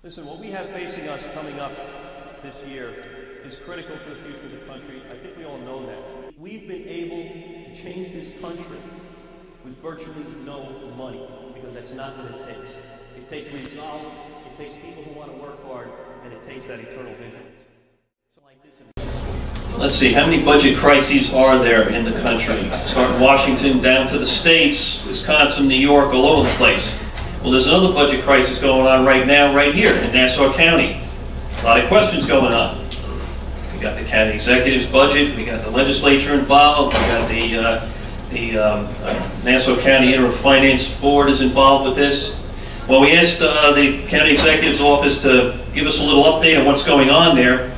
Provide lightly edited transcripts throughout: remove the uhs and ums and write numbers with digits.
Listen, what we have facing us coming up this year is critical to the future of the country. I think we all know that. We've been able to change this country with virtually no money, because that's not what it takes. It takes resolve, it takes people who want to work hard, and it takes that eternal vigilance. So like this. Let's see, how many budget crises are there in the country? Start Washington down to the states, Wisconsin, New York, all over the place. Well, there's another budget crisis going on right now, right here in Nassau County. A lot of questions going on. We got the county executive's budget, we got the legislature involved, we got the Nassau County Interim Finance Board is involved with this. Well, we asked the county executive's office to give us a little update on what's going on there.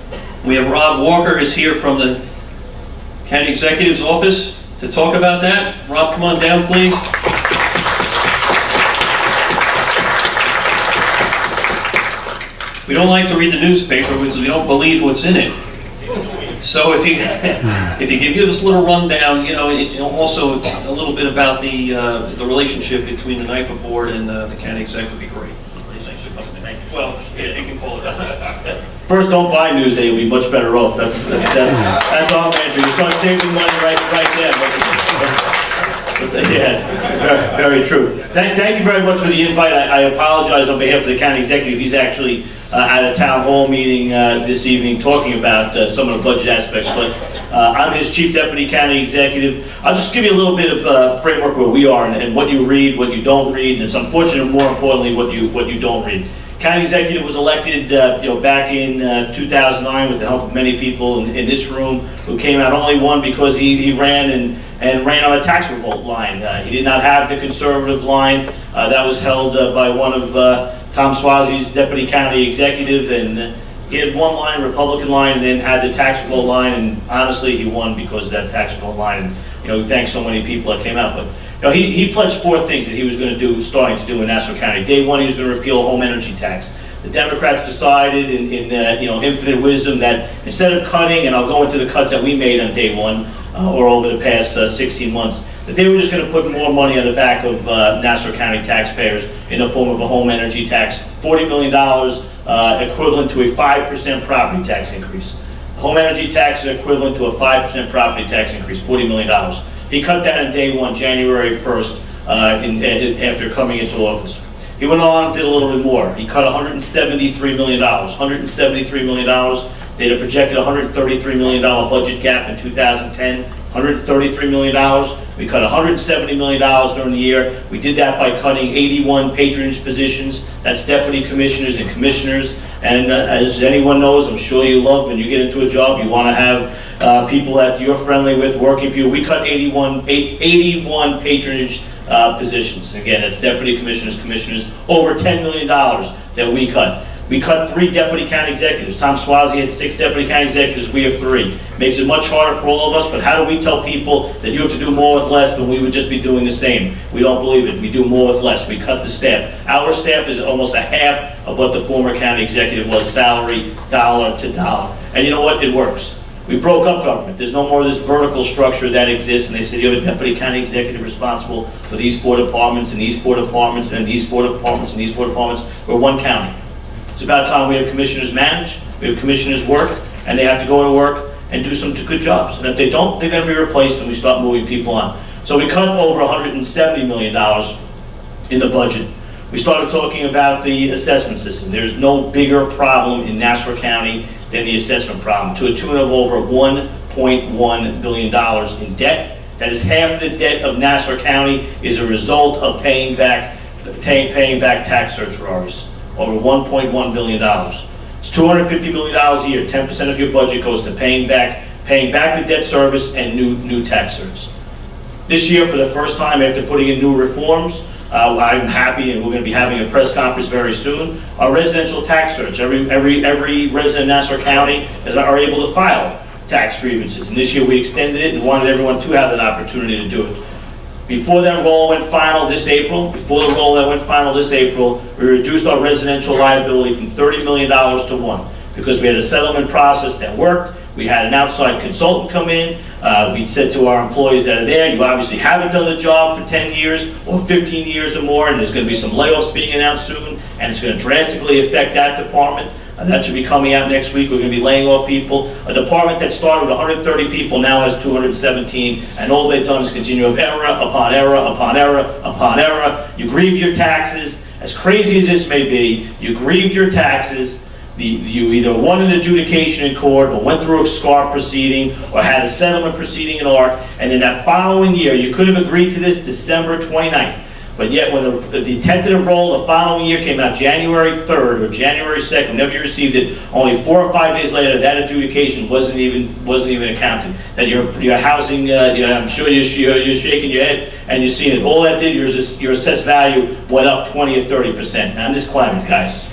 We have Rob Walker is here from the county executive's office to talk about that. Rob, come on down, please. We don't like to read the newspaper because we don't believe what's in it. So if you could give us a little rundown, you know, also a little bit about the relationship between the NIFA board and the county exec would be great. Thanks for coming tonight. Well, yeah, you can call it that. First, don't buy Newsday; you'll be much better off. That's all, Andrew. You start saving money right there. Yeah, very true. Thank you very much for the invite. I apologize on behalf of the county executive. He's actually at a town hall meeting this evening talking about some of the budget aspects, but I'm his chief deputy county executive. I'll just give you a little bit of framework where we are and what you read, what you don't read, and it's unfortunate, more importantly, what you don't read. County executive was elected back in 2009 with the help of many people in this room who came out. Only one because he ran and ran on a tax revolt line. He did not have the conservative line. That was held by one of Tom Swazi's deputy county executive, and he had one line, Republican line, and then had the tax revolt line, and honestly he won because of that tax revolt line. And thanks so many people that came out. But he pledged 4 things that he was going to do, starting to do in Nassau County. Day one, he was going to repeal home energy tax. The Democrats decided in infinite wisdom that instead of cutting, and I'll go into the cuts that we made on day one, or over the past 16 months, that they were just going to put more money on the back of Nassau County taxpayers in the form of a home energy tax, $40 million, equivalent to a 5% property tax increase. Home energy tax is equivalent to a 5% property tax increase, $40 million. He cut that on day one, January 1st, after coming into office. He went on and did a little bit more. He cut $173 million. $173 million. They had a projected $133 million budget gap in 2010. $133 million. We cut $170 million during the year. We did that by cutting 81 patronage positions. That's deputy commissioners and commissioners. And as anyone knows, I'm sure you love when you get into a job, you want to have people that you're friendly with working for you. We cut 81 patronage positions. Again, it's deputy commissioners, commissioners, over $10 million that we cut. We cut 3 deputy county executives. Tom Swazi had 6 deputy county executives, we have 3. Makes it much harder for all of us, but how do we tell people that you have to do more with less when we would just be doing the same? We don't believe it. We do more with less. We cut the staff. Our staff is almost a half of what the former county executive was, salary, dollar to dollar. And you know what? It works. We broke up government. There's no more of this vertical structure that exists, and they said you have a deputy county executive responsible for these 4 departments, and these 4 departments, and these 4 departments, and these 4 departments. We're one county. It's about time we have commissioners manage, we have commissioners work, and they have to go to work and do some good jobs. And if they don't, they're going to be replaced, and we start moving people on. So we cut over $170 million in the budget. We started talking about the assessment system. There's no bigger problem in Nassau County than the assessment problem, to a tune of over $1.1 billion in debt. That is half the debt of Nassau County is a result of paying back tax certiorari's. Over $1.1 billion. It's $250 million a year. 10% of your budget goes to paying back the debt service and new tax certs. This year, for the first time after putting in new reforms, I'm happy, and we're going to be having a press conference very soon. Our residential tax certs. Every resident in Nassau County are able to file tax grievances, and this year we extended it and wanted everyone to have that opportunity to do it. Before that roll went final this April, we reduced our residential liability from $30 million to $1 because we had a settlement process that worked. We had an outside consultant come in. We said to our employees that are there, you obviously haven't done the job for 10 years or 15 years or more, and there's going to be some layoffs being announced soon. and it's going to drastically affect that department. That should be coming out next week. We're going to be laying off people. A department that started with 130 people now has 217, and all they've done is continue of error upon error upon error upon error. You grieved your taxes. As crazy as this may be, you grieved your taxes. You either won an adjudication in court or went through a SCAR proceeding or had a settlement proceeding in ARC, and then that following year, you could have agreed to this December 29th. But yet, when the tentative roll the following year came out January 3rd or January 2nd, whenever you received it, only 4 or 5 days later, that adjudication wasn't even accounted. That your housing, I'm sure you're shaking your head and you're seeing it. All that did, your assessed value went up 20 or 30%. Now, in this climate, guys,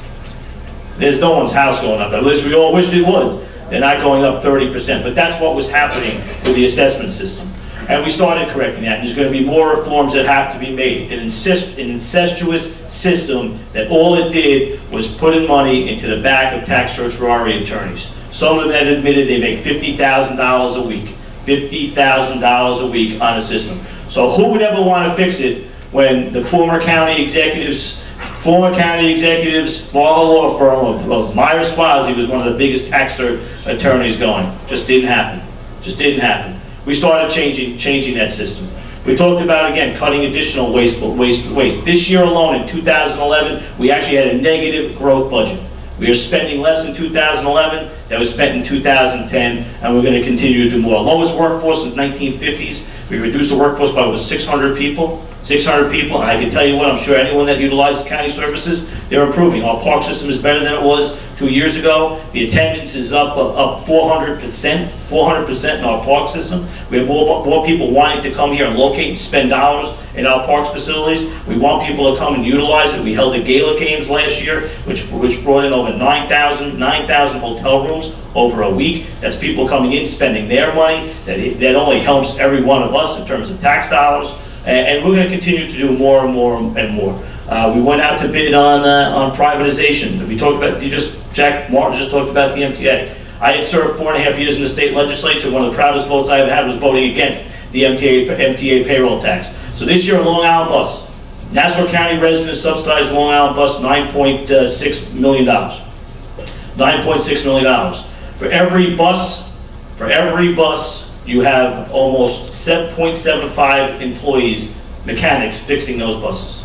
there's no one's house going up. At least we all wish it would. They're not going up 30%. But that's what was happening with the assessment system. And we started correcting that. There's going to be more reforms that have to be made. An incestuous system that all it did was put in money into the back of tax certiorari attorneys. Some of them admitted they make $50,000 a week. $50,000 a week on a system. So who would ever want to fix it when the former county executives, former law firm of Myers Swazi was one of the biggest tax attorneys going? Just didn't happen. Just didn't happen. We started changing that system. We talked about, again, cutting additional waste. This year alone, in 2011, we actually had a negative growth budget. We are spending less in 2011 than was spent in 2010, and we're going to continue to do more. Lowest workforce since 1950s. We reduced the workforce by over 600 people. 600 people, and I can tell you what, I'm sure anyone that utilizes county services, they're improving. Our park system is better than it was 2 years ago. The attendance is up 400%, 400% in our park system. We have more people wanting to come here and locate and spend dollars in our parks facilities. We want people to come and utilize it. We held the gala games last year, which brought in over 9,000 hotel rooms over a week. That's people coming in, spending their money. That only helps every one of us in terms of tax dollars. And we're going to continue to do more and more and more. We went out to bid on privatization. We talked about, Jack Martin just talked about the MTA. I had served 4.5 years in the state legislature. One of the proudest votes I ever had was voting against the MTA payroll tax. So this year, Long Island Bus, Nassau County residents subsidized Long Island Bus $9.6 million. $9.6 million. For every bus, you have almost 7.75 employees, mechanics, fixing those buses.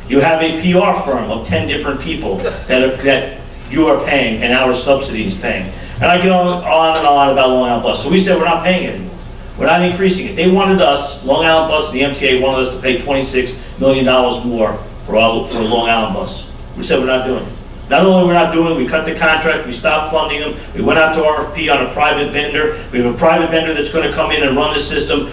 You have a PR firm of 10 different people that you are paying and our subsidy is paying. And I get on and on about Long Island Bus. So we said we're not paying it anymore. We're not increasing it. They wanted us, Long Island Bus and the MTA wanted us to pay $26 million more for Long Island Bus. We said we're not doing it. Not only we're not doing it, we cut the contract, we stopped funding them, we went out to RFP on a private vendor. We have a private vendor that's going to come in and run the system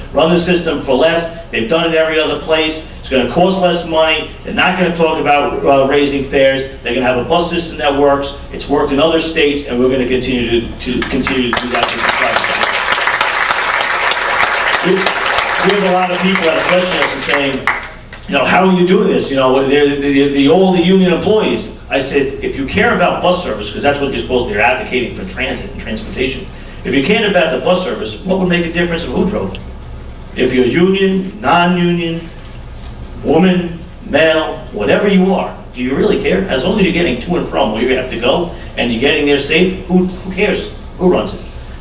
for less. They've done it every other place. It's going to cost less money. They're not going to talk about raising fares. They're going to have a bus system that works. It's worked in other states, and we're going to continue to do that with the private vendor. We have a lot of people that are questioning us and saying, how are you doing this? All the union employees. I said, if you care about bus service, because that's what you're supposed to do, you're advocating for transit and transportation. If you cared about the bus service, what would make a difference of who drove it? If you're union, non-union, woman, male, whatever you are, do you really care? As long as you're getting to and from where you have to go and you're getting there safe, who cares? Who runs it?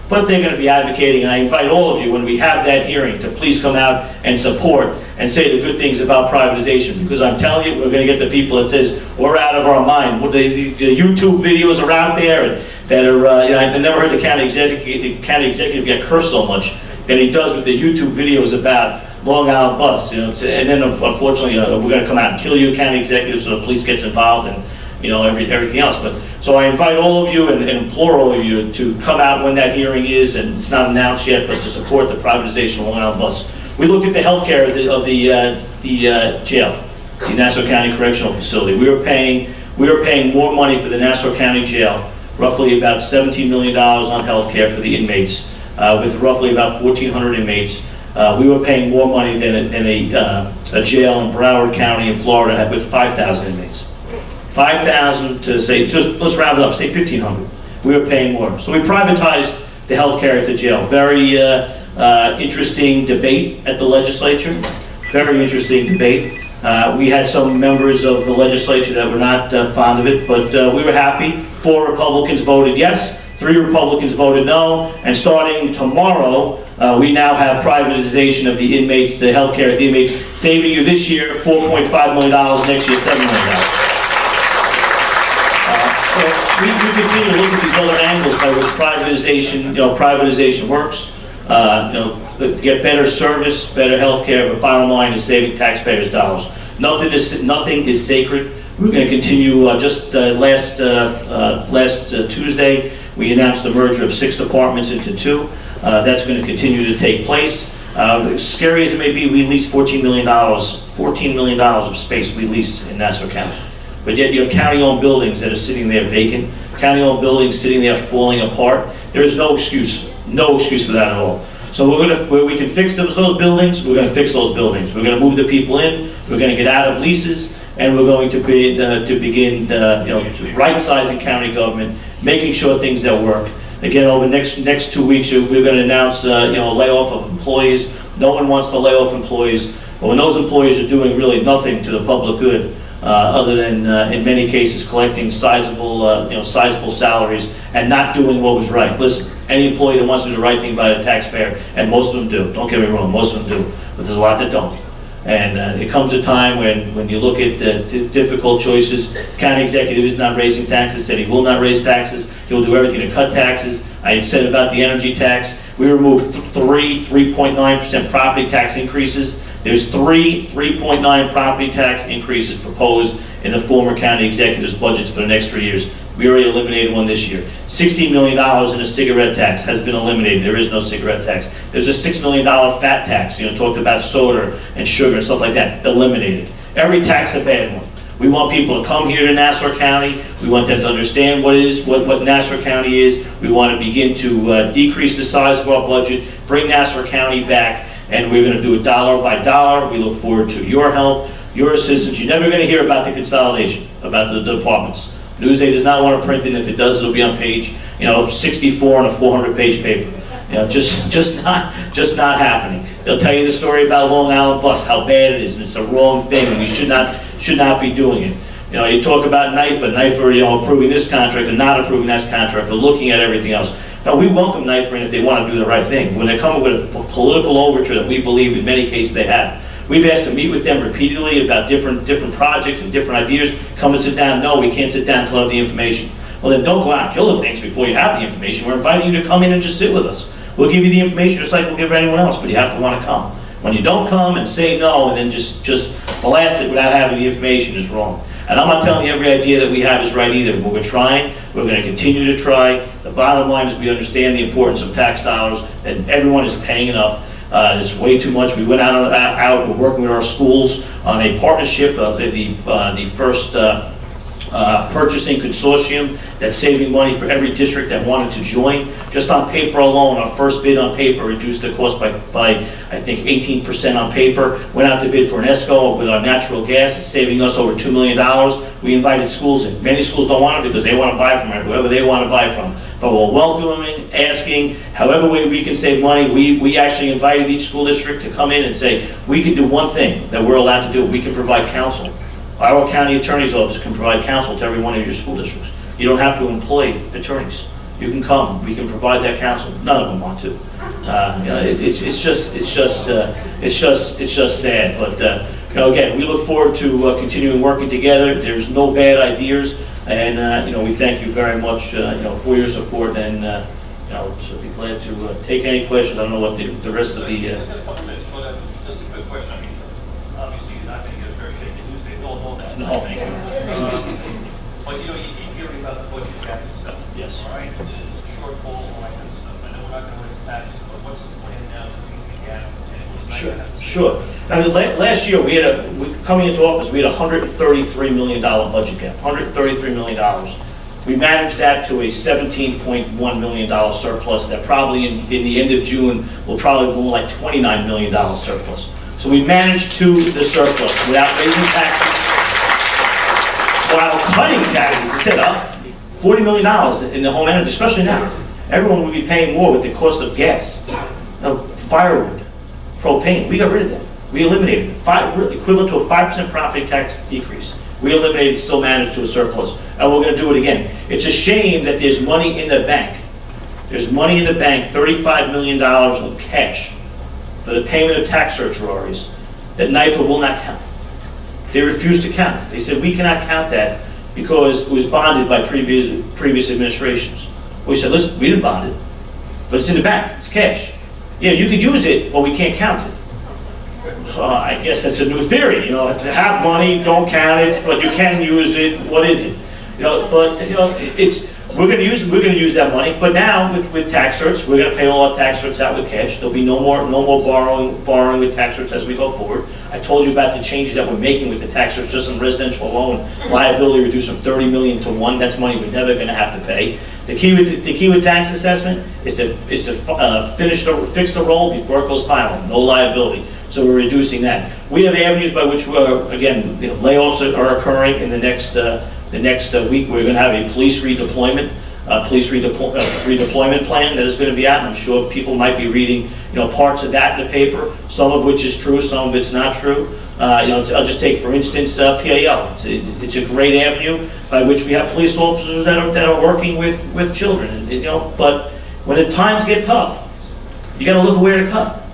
But they're going to be advocating, and I invite all of you, when we have that hearing, to please come out and support and say the good things about privatization, because I'm telling you, we're going to get the people that says we're out of our mind. The YouTube videos are out there that are, I never heard the county executive get cursed so much that he does with the YouTube videos about Long Island Bus. And then unfortunately, we're going to come out and kill you, county executive, so the police gets involved and everything else. But so I invite all of you and implore all of you to come out when that hearing is, and it's not announced yet, but to support the privatization of Long Island Bus. We looked at the health care of the jail, the Nassau County Correctional Facility. We were paying more money for the Nassau County Jail, roughly about $17 million on health care for the inmates, with roughly about 1,400 inmates. We were paying more money than a jail in Broward County in Florida had with 5,000 inmates. 5,000 to say, let's round it up, say 1,500. We were paying more. So we privatized the health care at the jail. Very interesting debate at the legislature. Very interesting debate. We had some members of the legislature that were not fond of it, but we were happy. 4 Republicans voted yes, 3 Republicans voted no, and starting tomorrow, we now have privatization of the inmates, the health care of the inmates, saving you this year $4.5 million, next year $7 million. So we continue to look at these other angles by which privatization works. To get better service, better health care, but bottom line is saving taxpayers' dollars. Nothing is sacred. We're going to continue. Just last Tuesday, we announced the merger of 6 departments into 2. That's going to continue to take place. Scary as it may be, we lease $14 million of space we lease in Nassau County. But yet you have county-owned buildings that are sitting there vacant, county-owned buildings sitting there falling apart. There is no excuse for that at all. So where we can fix those buildings, we're going to fix those buildings. We're going to move the people in, we're going to get out of leases, and we're going to begin right-sizing county government, making sure things that work. Again, over the next 2 weeks, we're going to announce layoff of employees. No one wants to lay off employees, but when those employees are doing really nothing to the public good, other than in many cases collecting sizable salaries and not doing what was right. Listen, any employee that wants to do the right thing by the taxpayer, and most of them do. Don't get me wrong, most of them do, but there's a lot that don't. And it comes a time when you look at difficult choices. County executive is not raising taxes, said he will not raise taxes. He'll do everything to cut taxes. I said about the energy tax, we removed 3.9% property tax increases. There's 3.9 property tax increases proposed in the former county executive's budgets for the next 3 years. We already eliminated one this year. $60 million in a cigarette tax has been eliminated. There is no cigarette tax. There's a $6 million fat tax, talked about soda and sugar and stuff like that, eliminated. Every tax a bad one. We want people to come here to Nassau County. We want them to understand what Nassau County is. We want to begin to decrease the size of our budget, bring Nassau County back, and we're going to do it dollar by dollar. We look forward to your help, your assistance. You're never going to hear about the consolidation, about the departments. Newsday does not want to print it. If it does, it'll be on page 64 on a 400-page paper. Just not happening. They'll tell you the story about Long Island Bus, how bad it is, and it's a wrong thing, and we should not be doing it. You talk about NIFA, approving this contract and not approving that contract, or looking at everything else. Now, we welcome NIFA if they want to do the right thing. When they come up with a political overture that we believe in many cases they have, we've asked to meet with them repeatedly about different projects and different ideas. Come and sit down. No, we can't sit down until I have the information. Well, then don't go out and kill the things before you have the information. We're inviting you to come in and just sit with us. We'll give you the information just like we'll give anyone else, but you have to want to come. When you don't come and say no and then just blast it without having the information is wrong. And I'm not telling you every idea that we have is right either, but we're trying. We're going to continue to try. The bottom line is we understand the importance of tax dollars, and everyone is paying enough. It's way too much. We went out, we're working with our schools on a partnership, the first purchasing consortium that's saving money for every district that wanted to join. Just on paper alone, our first bid on paper reduced the cost by I think 18% on paper. Went out to bid for an ESCO with our natural gas. It's saving us over $2 million. We invited schools in. Many schools don't want it because they want to buy from whoever they want to buy from. But we're welcoming, asking, however way we can save money. We actually invited each school district to come in and say, we can do one thing that we're allowed to do. We can provide counsel. Our county attorney's office can provide counsel to every one of your school districts. You don't have to employ attorneys. You can come. We can provide that counsel. None of them want to. It's just sad. But again, we look forward to continuing working together. There's no bad ideas, and we thank you very much for your support. And so be glad to take any questions. I don't know what the rest of the. Just a quick question. I mean, obviously you're not going to get a fair shake in Tuesday. We all know that. No, thank you. But you keep hearing about the budget gap and stuff. Yes. All right. There's a shortfall, all that kind of stuff. I know we're not going to raise taxes, but what's the plan now to meet the gap? Sure. Now, last year, coming into office, we had a $133 million budget gap. $133 million. We managed that to a $17.1 million surplus that probably in the end of June will probably be more like $29 million surplus. So we managed to the surplus without raising taxes, while cutting taxes. I said up $40 million in the home energy, especially now. Everyone will be paying more with the cost of gas, firewood, propane. We got rid of that. We eliminated it, equivalent to a 5% property tax decrease. We eliminated, still managed to a surplus, and we're going to do it again. It's a shame that there's money in the bank. There's money in the bank, $35 million of cash for the payment of tax certiorari's that NYFA will not count. They refused to count it. They said, we cannot count that because it was bonded by previous administrations. We said, listen, we didn't bond it, but it's in the bank, it's cash. Yeah, you could use it, but we can't count it. So I guess that's a new theory, you know, to have money, don't count it, but you can use it, what is it? You know, but you know, we're going to use that money, but now with tax certs, we're going to pay all our tax certs out with cash. There'll be no more borrowing with tax certs as we go forward. I told you about the changes that we're making with the tax certs just in residential alone. Liability reduced from 30 million to 1. That's money we're never going to have to pay. The key with tax assessment is to fix the roll before it goes final. No liability. So we're reducing that. We have avenues by which again, you know, layoffs are occurring in the next week. We're going to have a police redeployment plan that is going to be out, and I'm sure people might be reading, you know, parts of that in the paper, some of which is true, some of it's not true. You know, I'll just take, for instance, PAL. It's a great avenue by which we have police officers that are working with children. And, you know, but when the times get tough, you got to look at where to cut.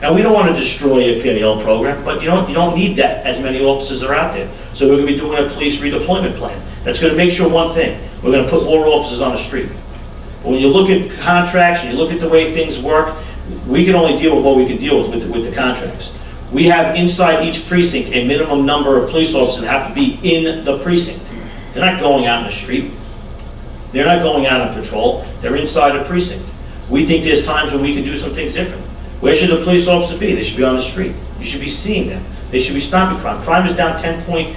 And we don't want to destroy a PAL program, but you don't need that as many officers are out there. So we're going to be doing a police redeployment plan. That's going to make sure one thing: we're going to put more officers on the street. But when you look at contracts and you look at the way things work, we can only deal with what we can deal with the contracts. We have inside each precinct a minimum number of police officers that have to be in the precinct. They're not going out in the street. They're not going out on patrol. They're inside a precinct. We think there's times when we can do some things different. Where should the police officer be? They should be on the street. You should be seeing them. They should be stopping crime. Crime is down 10.7%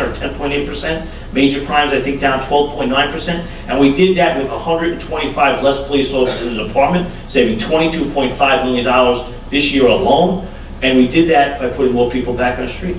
or 10.8%. Major crimes, I think, down 12.9%. And we did that with 125 less police officers in the department, saving $22.5 million this year alone. And we did that by putting more people back on the street.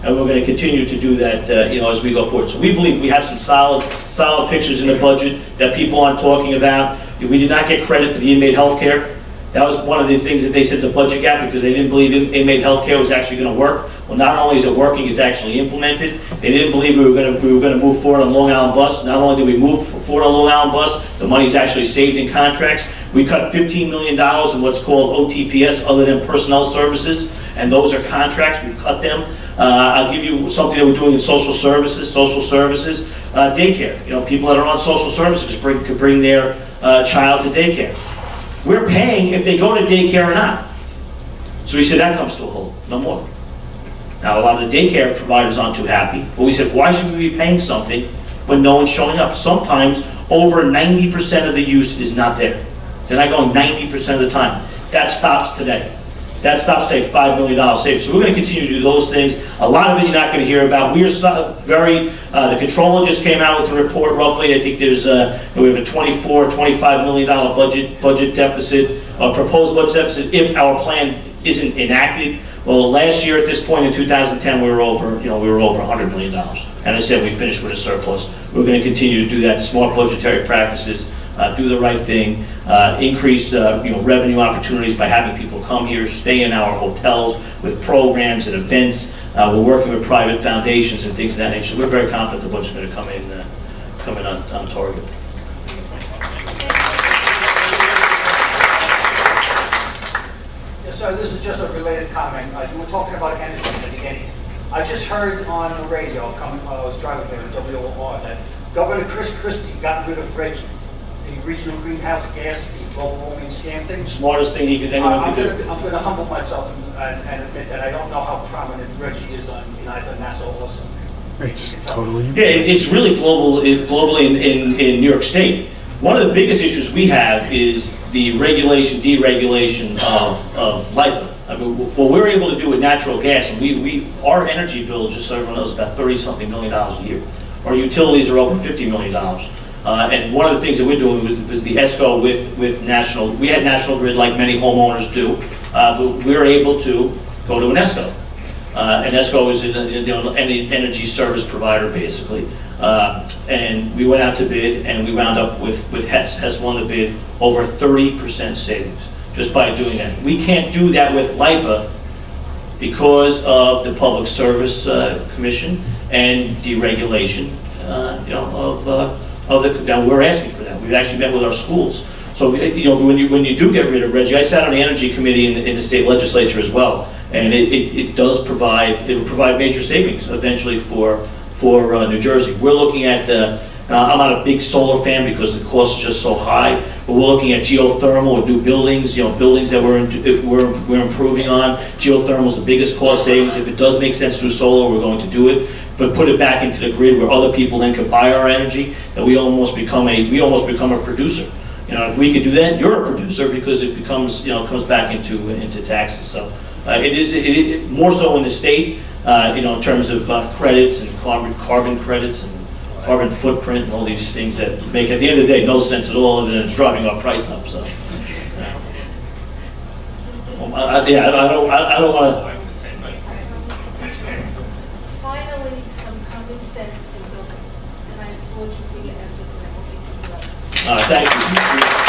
And we're going to continue to do that, you know, as we go forward. So we believe we have some solid pictures in the budget that people aren't talking about. We did not get credit for the inmate health care. That was one of the things that they said is a budget gap because they didn't believe inmate health care was actually going to work. Well, not only is it working, it's actually implemented. They didn't believe we were going to move forward on Long Island Bus. Not only did we move forward on Long Island Bus, the money's actually saved in contracts. We cut $15 million in what's called OTPS, other than personnel services, and those are contracts. We've cut them. I'll give you something that we're doing in social services, daycare. You know, people that are on social services could bring their child to daycare. We're paying if they go to daycare or not. So we said that comes to a halt, no more. Now a lot of the daycare providers aren't too happy, but we said, why should we be paying something when no one's showing up? Sometimes over 90% of the use is not there. They're not going 90% of the time. That stops today. That stops today, $5 million savings. So we're going to continue to do those things. A lot of it you're not going to hear about. We are the controller just came out with a report roughly. I think there's, we have a $25 million budget deficit, proposed budget deficit if our plan isn't enacted. Well, last year at this point in 2010, we were over $100 million. And I said we finished with a surplus. We're going to continue to do that, smart budgetary practices, do the right thing, increase revenue opportunities by having people come here, stay in our hotels with programs and events. We're working with private foundations and things of that nature. We're very confident the budget's going to come in on target. Yes, sir, this is just a related comment. You were talking about energy at the beginning. I just heard on the radio while I was driving there in WOR that Governor Chris Christie got rid of the regional greenhouse gas, the global warming scam thing. Smartest thing anyone could do. I'm going to humble myself and admit that I don't know how prominent Reggie is in either Nassau or something. It's totally. Yeah, it's really globally in New York State. One of the biggest issues we have is the deregulation of LIPA. I mean, what we're able to do with natural gas, and our energy bill, just so everyone knows, is about $30-something million a year. Our utilities are over $50 million. And one of the things that we're doing was the ESCO with National. We had National Grid like many homeowners do, but we were able to go to an ESCO. An ESCO is an energy service provider, basically. And we went out to bid, and we wound up with HES. HES won the bid, over 30% savings. just by doing that. We can't do that with LIPA because of the Public Service Commission and deregulation, now we're asking for that. We've actually met with our schools. So, when you do get rid of Reggie, I sat on the Energy Committee in the state legislature as well, and it will provide major savings eventually for New Jersey. We're looking at, I'm not a big solar fan because the cost is just so high, but we're looking at geothermal with new buildings, buildings that we're improving on. Geothermal is the biggest cost savings. If it does make sense to do solar, we're going to do it, but put it back into the grid where other people then could buy our energy, that we almost become a producer. If we could do that, you're a producer because it becomes, comes back into taxes. So it is more so in the state, in terms of credits and carbon credits and carbon footprint and all these things that make, at the end of the day, no sense at all other than it's driving our price up. So, I don't want to. Finally, some common sense in building, and I applaud you for your efforts, and I hope you keep it up. Thank you.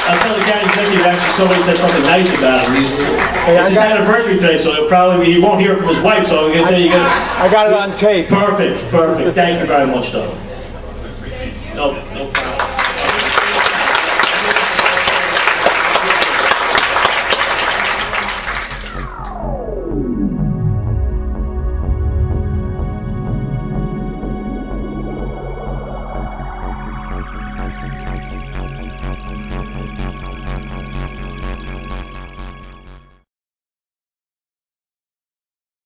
I tell the county executive, actually somebody said something nice about him. It's his anniversary today, so he won't hear from his wife, so I'm going to say I got it on tape. Perfect. Thank you very much, though. Thank you. No.